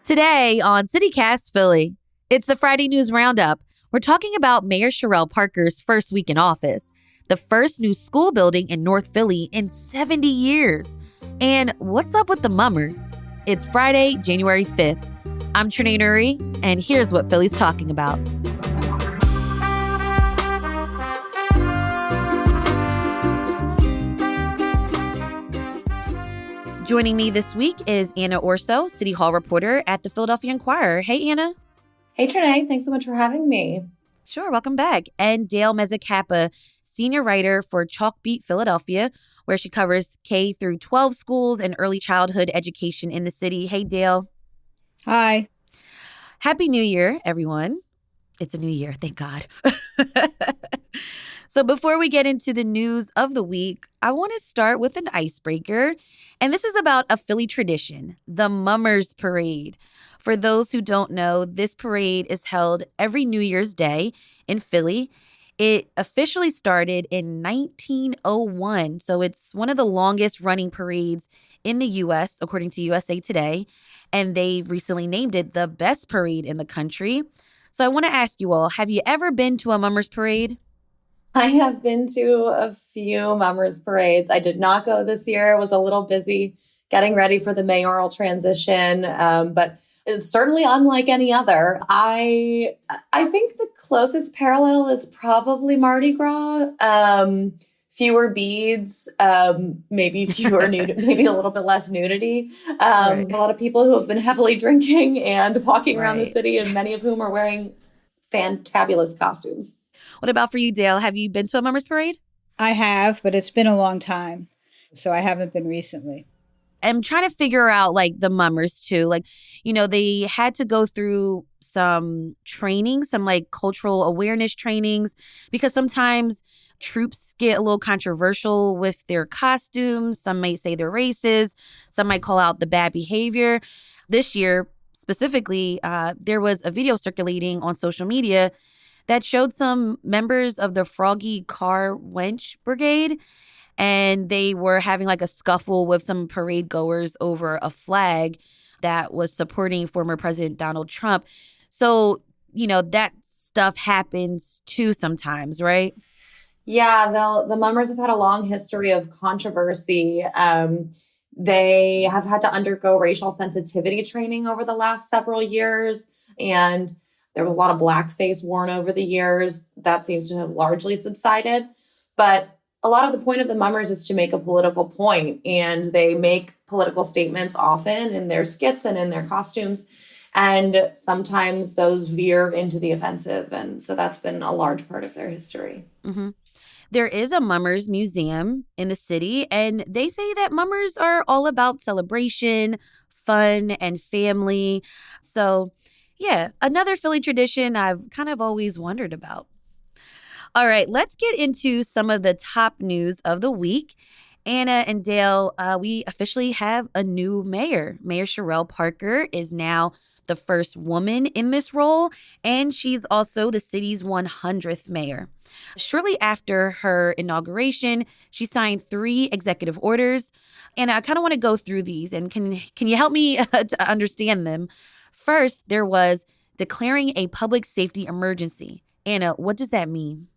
Today on CityCast Philly, it's the Friday News Roundup. We're talking about Mayor Sherrell Parker's first week in office, the first new school building in North Philly in 70 years, and what's up with the mummers. It's Friday, January 5th. I'm Trinae Nuri, and here's what Philly's talking about. Joining me this week is Anna Orso, City Hall reporter at the Philadelphia Inquirer. Hey, Anna. Hey, Trinae. Thanks so much for having me. Sure. Welcome back. And Dale Mezzacappa, senior writer for Chalkbeat Philadelphia, where she covers K through 12 schools and early childhood education in the city. Hey, Dale. Hi. Happy New Year, everyone. It's a new year. Thank God. So before we get into the news of the week, I want to start with an icebreaker. And this is about a Philly tradition, the Mummers Parade. For those who don't know, this parade is held every New Year's Day in Philly. It officially started in 1901, so it's one of the longest running parades in the U.S., according to USA Today, and they've recently named it the best parade in the country. So I want to ask you all, have you ever been to a Mummers Parade? I have been to a few Mummers Parades. I did not go this year. I was a little busy getting ready for the mayoral transition, but it's certainly unlike any other. I think the closest parallel is probably Mardi Gras. Fewer beads, maybe fewer maybe a little bit less nudity. Right. A lot of people who have been heavily drinking and walking around the city, and many of whom are wearing fantabulous costumes. What about for you, Dale? Have you been to a Mummers Parade? I have, but it's been a long time, so I haven't been recently. I'm trying to figure out, the mummers, too. They had to go through some training, some, cultural awareness trainings, because sometimes troops get a little controversial with their costumes. Some might say they're racist. Some might call out the bad behavior. This year, specifically, there was a video circulating on social media that showed some members of the Froggy Car Wench Brigade, and they were having a scuffle with some parade goers over a flag that was supporting former President Donald Trump. So, that stuff happens too sometimes, right? Yeah, the mummers have had a long history of controversy. They have had to undergo racial sensitivity training over the last several years, and there was a lot of blackface worn over the years. That seems to have largely subsided. But a lot of the point of the mummers is to make a political point, and they make political statements often in their skits and in their costumes. And sometimes those veer into the offensive. And so that's been a large part of their history. Mm-hmm. There is a Mummers Museum in the city, and they say that mummers are all about celebration, fun, and family. So, yeah, another Philly tradition I've kind of always wondered about. All right, let's get into some of the top news of the week. Anna and Dale, we officially have a new mayor. Mayor Sherrell Parker is now the first woman in this role, and she's also the city's 100th mayor. Shortly after her inauguration, she signed 3 executive orders, and I kind of want to go through these, and can you help me to understand them? First, there was declaring a public safety emergency. Anna, what does that mean?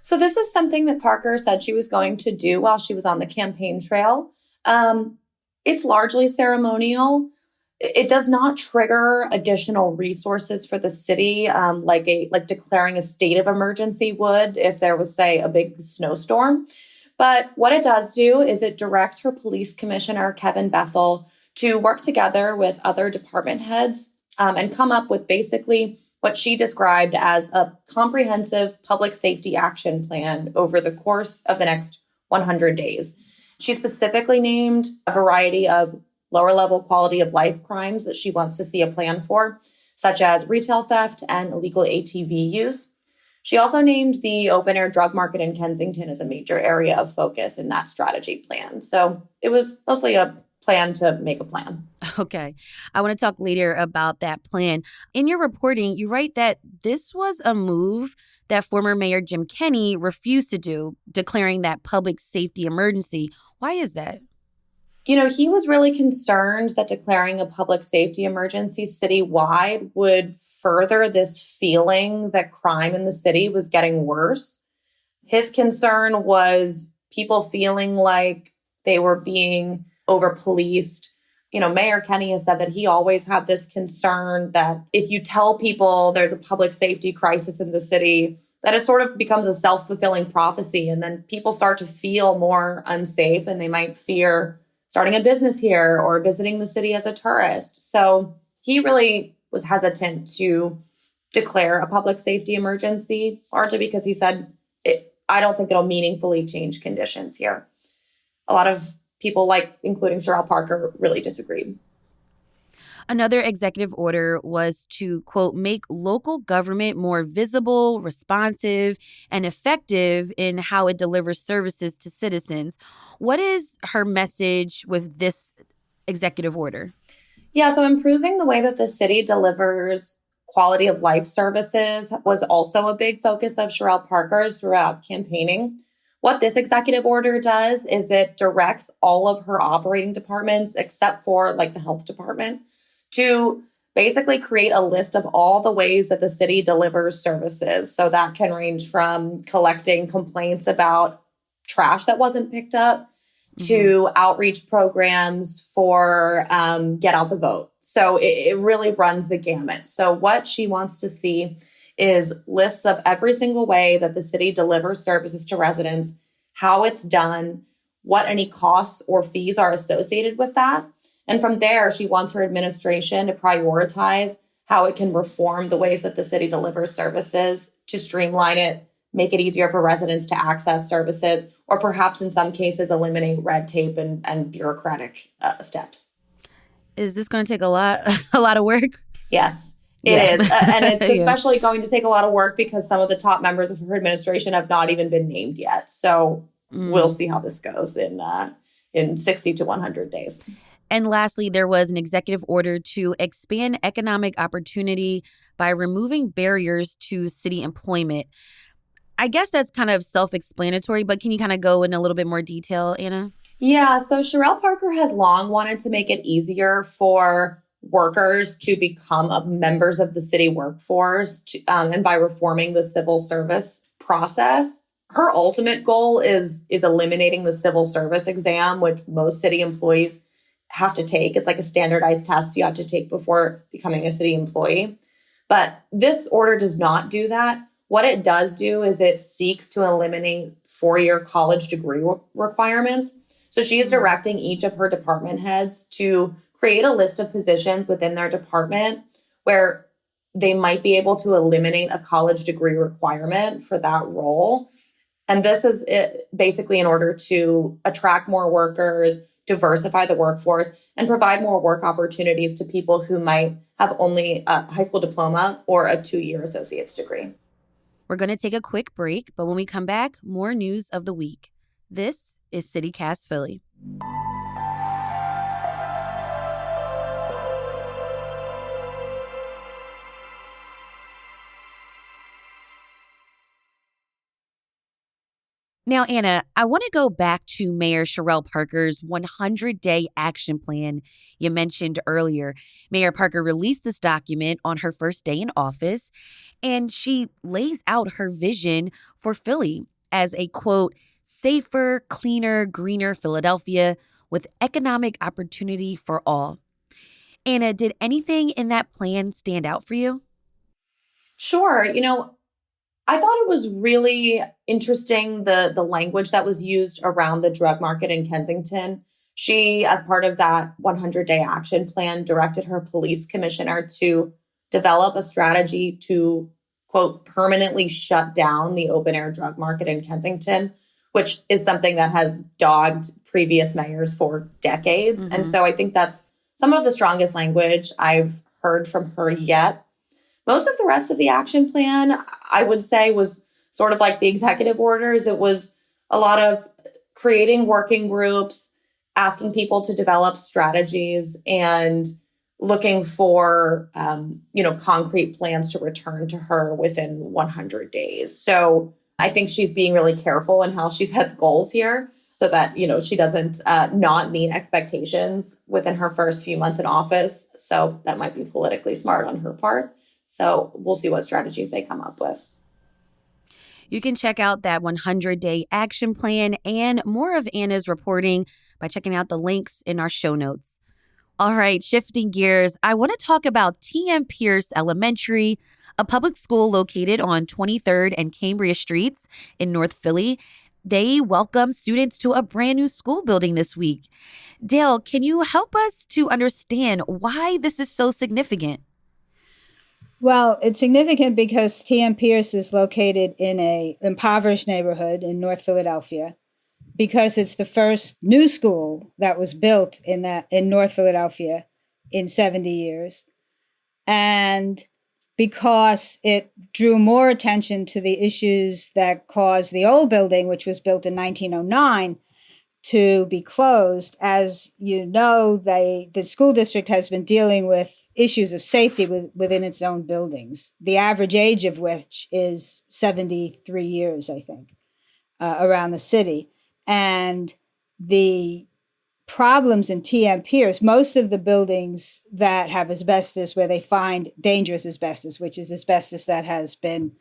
So this is something that Parker said she was going to do while she was on the campaign trail. It's largely ceremonial. It does not trigger additional resources for the city, like declaring a state of emergency would if there was, say, a big snowstorm. But what it does do is it directs her police commissioner, Kevin Bethel, to work together with other department heads and come up with basically what she described as a comprehensive public safety action plan over the course of the next 100 days. She specifically named a variety of lower level quality of life crimes that she wants to see a plan for, such as retail theft and illegal ATV use. She also named the open air drug market in Kensington as a major area of focus in that strategy plan. So it was mostly a plan to make a plan. Okay. I want to talk later about that plan. In your reporting, you write that this was a move that former Mayor Jim Kenney refused to do, declaring that public safety emergency. Why is that? He was really concerned that declaring a public safety emergency citywide would further this feeling that crime in the city was getting worse. His concern was people feeling like they were being over policed. Mayor Kenny has said that he always had this concern that if you tell people there's a public safety crisis in the city, that it sort of becomes a self-fulfilling prophecy. And then people start to feel more unsafe and they might fear starting a business here or visiting the city as a tourist. So he really was hesitant to declare a public safety emergency, largely because he said, I don't think it'll meaningfully change conditions here. A lot of people, including Sherelle Parker, really disagreed. Another executive order was to, quote, make local government more visible, responsive, and effective in how it delivers services to citizens. What is her message with this executive order? Yeah, so improving the way that the city delivers quality of life services was also a big focus of Sherelle Parker's throughout campaigning. What this executive order does is it directs all of her operating departments, except for the health department, to basically create a list of all the ways that the city delivers services. So that can range from collecting complaints about trash that wasn't picked up to outreach programs for get out the vote. So it really runs the gamut. So what she wants to see is lists of every single way that the city delivers services to residents, how it's done, what any costs or fees are associated with that. And from there, she wants her administration to prioritize how it can reform the ways that the city delivers services to streamline it, make it easier for residents to access services, or perhaps in some cases eliminate red tape and bureaucratic steps. Is this going to take a lot of work? Yes, it is. And it's especially going to take a lot of work because some of the top members of her administration have not even been named yet. So we'll see how this goes in 60 to 100 days. And lastly, there was an executive order to expand economic opportunity by removing barriers to city employment. I guess that's kind of self-explanatory, but can you kind of go in a little bit more detail, Anna? Yeah, so Sherelle Parker has long wanted to make it easier for workers to become members of the city workforce and by reforming the civil service process. Her ultimate goal is eliminating the civil service exam, which most city employees have to take. It's like a standardized test you have to take before becoming a city employee. But this order does not do that. What it does do is it seeks to eliminate four-year college degree requirements. So she is directing each of her department heads to create a list of positions within their department where they might be able to eliminate a college degree requirement for that role. And this is basically in order to attract more workers, diversify the workforce, and provide more work opportunities to people who might have only a high school diploma or a 2-year associate's degree. We're going to take a quick break, but when we come back, more news of the week. This is CityCast Philly. Now, Anna, I want to go back to Mayor Sherelle Parker's 100-day action plan you mentioned earlier. Mayor Parker released this document on her first day in office, and she lays out her vision for Philly as a, quote, safer, cleaner, greener Philadelphia with economic opportunity for all. Anna, did anything in that plan stand out for you? Sure. I thought it was really interesting, the language that was used around the drug market in Kensington. She, as part of that 100-day action plan, directed her police commissioner to develop a strategy to, quote, permanently shut down the open-air drug market in Kensington, which is something that has dogged previous mayors for decades. And so I think that's some of the strongest language I've heard from her yet. Most of the rest of the action plan, I would say, was sort of like the executive orders. It was a lot of creating working groups, asking people to develop strategies, and looking for, concrete plans to return to her within 100 days. So I think she's being really careful in how she sets goals here. so that, she doesn't not meet expectations within her first few months in office. So that might be politically smart on her part. So we'll see what strategies they come up with. You can check out that 100-day action plan and more of Anna's reporting by checking out the links in our show notes. All right, shifting gears, I want to talk about T.M. Pierce Elementary, a public school located on 23rd and Cambria Streets in North Philly. They welcome students to a brand new school building this week. Dale, can you help us to understand why this is so significant? Well, it's significant because T.M. Pierce is located in an impoverished neighborhood in North Philadelphia, because it's the first new school that was built in North Philadelphia in 70 years. And because it drew more attention to the issues that caused the old building, which was built in 1909, to be closed. As you know, the school district has been dealing with issues of safety within its own buildings, the average age of which is 73 years, I think, around the city. And the problems in T.M. Pierce, most of the buildings that have asbestos, where they find dangerous asbestos, which is asbestos that has been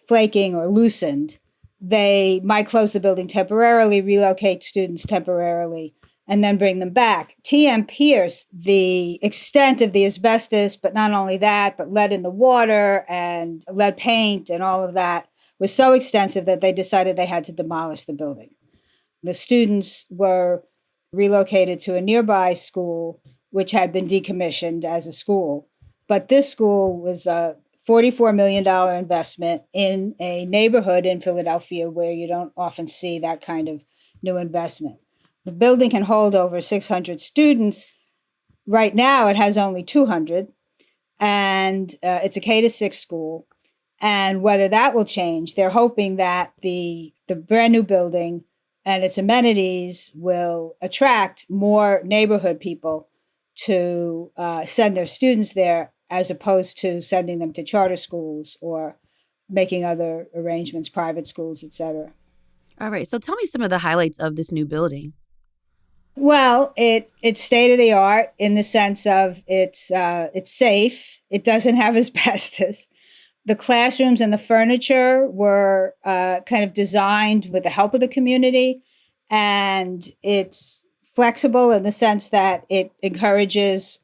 flaking or loosened, they might close the building temporarily, relocate students temporarily, and then bring them back. T.M. Pierce, the extent of the asbestos, but not only that, but lead in the water and lead paint and all of that, was so extensive that they decided they had to demolish the building. The students were relocated to a nearby school, which had been decommissioned as a school. But this school was a $44 million investment in a neighborhood in Philadelphia where you don't often see that kind of new investment. The building can hold over 600 students. Right now, it has only 200, and it's a K-6 school. And whether that will change, they're hoping that the brand new building and its amenities will attract more neighborhood people to send their students there, as opposed to sending them to charter schools or making other arrangements, private schools, et cetera. All right, so tell me some of the highlights of this new building. Well, it's state of the art in the sense of it's safe. It doesn't have asbestos. The classrooms and the furniture were kind of designed with the help of the community, and it's flexible in the sense that it encourages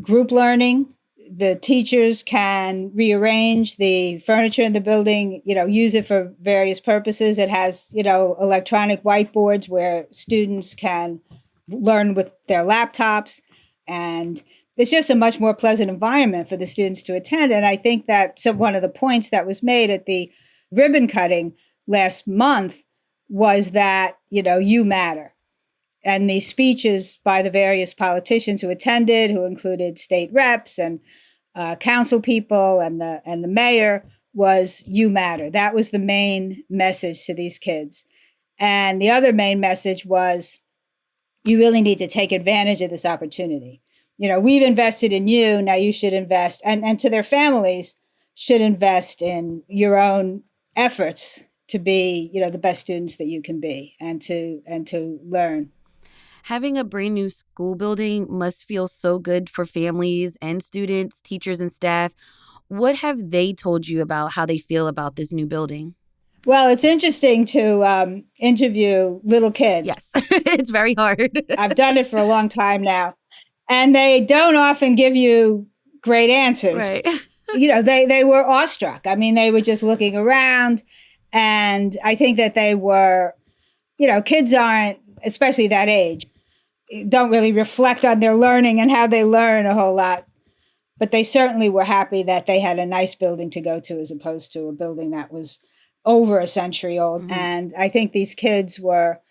group learning. The teachers can rearrange the furniture in the building, use it for various purposes. It has, electronic whiteboards where students can learn with their laptops, and it's just a much more pleasant environment for the students to attend. And I think that one of the points that was made at the ribbon cutting last month was that, you matter. And the speeches by the various politicians who attended, who included state reps and council people and the mayor, was you matter. That was the main message to these kids. And the other main message was, you really need to take advantage of this opportunity. We've invested in you, now you should invest, and to their families, should invest in your own efforts to be, the best students that you can be, and to learn. Having a brand new school building must feel so good for families and students, teachers, and staff. What have they told you about how they feel about this new building? Well, it's interesting to interview little kids. Yes, it's very hard. I've done it for a long time now. And they don't often give you great answers. Right. They were awestruck. I mean, they were just looking around. And I think that they were, kids aren't, especially that age, don't really reflect on their learning and how they learn a whole lot. But they certainly were happy that they had a nice building to go to, as opposed to a building that was over a century old. Mm-hmm. And I think these kids were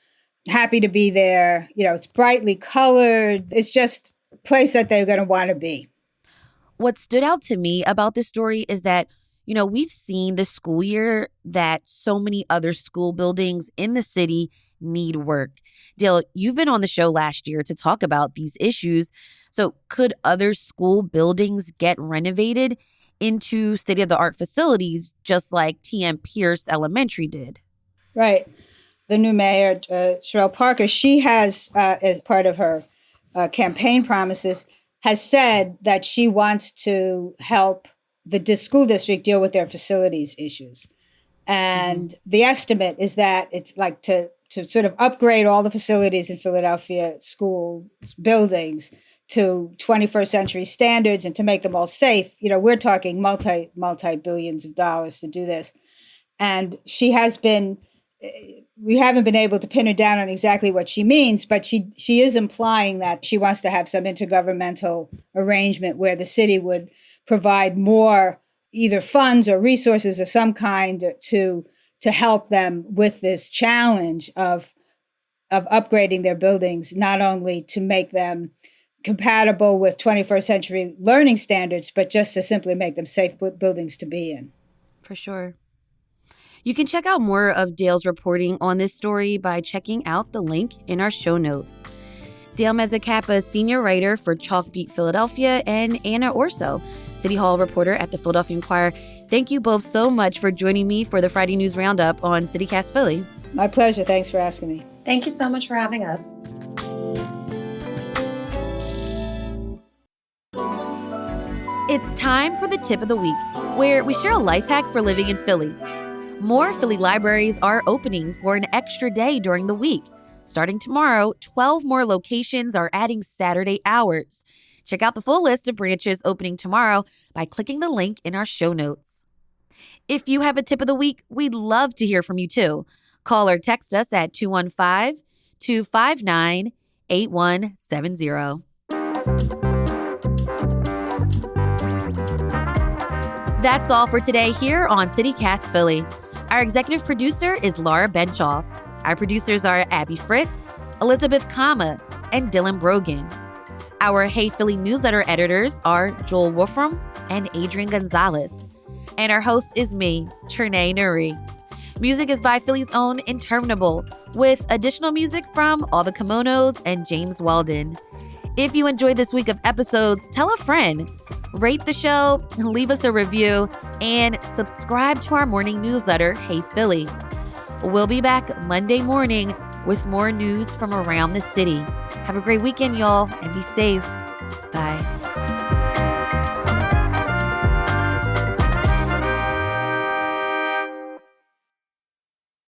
happy to be there. It's brightly colored. It's just a place that they're going to want to be. What stood out to me about this story is that, we've seen this school year that so many other school buildings in the city need work. Dale, you've been on the show last year to talk about these issues. So could other school buildings get renovated into state-of-the-art facilities just like T.M. Pierce Elementary did? Right. the new mayor, Sherelle Parker, she has, as part of her campaign promises, has said that she wants to help the school district deal with their facilities issues. And the estimate is that it's like to sort of upgrade all the facilities in Philadelphia school buildings to 21st century standards and to make them all safe. We're talking multi-billions of dollars to do this. And she has been, we haven't been able to pin her down on exactly what she means, but she is implying that she wants to have some intergovernmental arrangement where the city would provide more either funds or resources of some kind to help them with this challenge of upgrading their buildings, not only to make them compatible with 21st century learning standards, but just to simply make them safe buildings to be in. For sure. You can check out more of Dale's reporting on this story by checking out the link in our show notes. Dale Mezzacappa, senior writer for Chalkbeat Philadelphia, and Anna Orso, City Hall reporter at the Philadelphia Inquirer. Thank you both so much for joining me for the Friday News Roundup on CityCast Philly. My pleasure. Thanks for asking me. Thank you so much for having us. It's time for the tip of the week, where we share a life hack for living in Philly. More Philly libraries are opening for an extra day during the week. Starting tomorrow, 12 more locations are adding Saturday hours. Check out the full list of branches opening tomorrow by clicking the link in our show notes. If you have a tip of the week, we'd love to hear from you too. Call or text us at 215-259-8170. That's all for today here on CityCast Philly. Our executive producer is Laura Benchoff. Our producers are Abby Fritz, Elizabeth Kama, and Dylan Brogan. Our Hey Philly newsletter editors are Joel Wolfram and Adrian Gonzalez. And our host is me, Trinae Nuri. Music is by Philly's own Interminable, with additional music from All the Kimonos and James Weldon. If you enjoyed this week of episodes, tell a friend. Rate the show, leave us a review, and subscribe to our morning newsletter, Hey Philly. We'll be back Monday morning with more news from around the city. Have a great weekend, y'all, and be safe. Bye.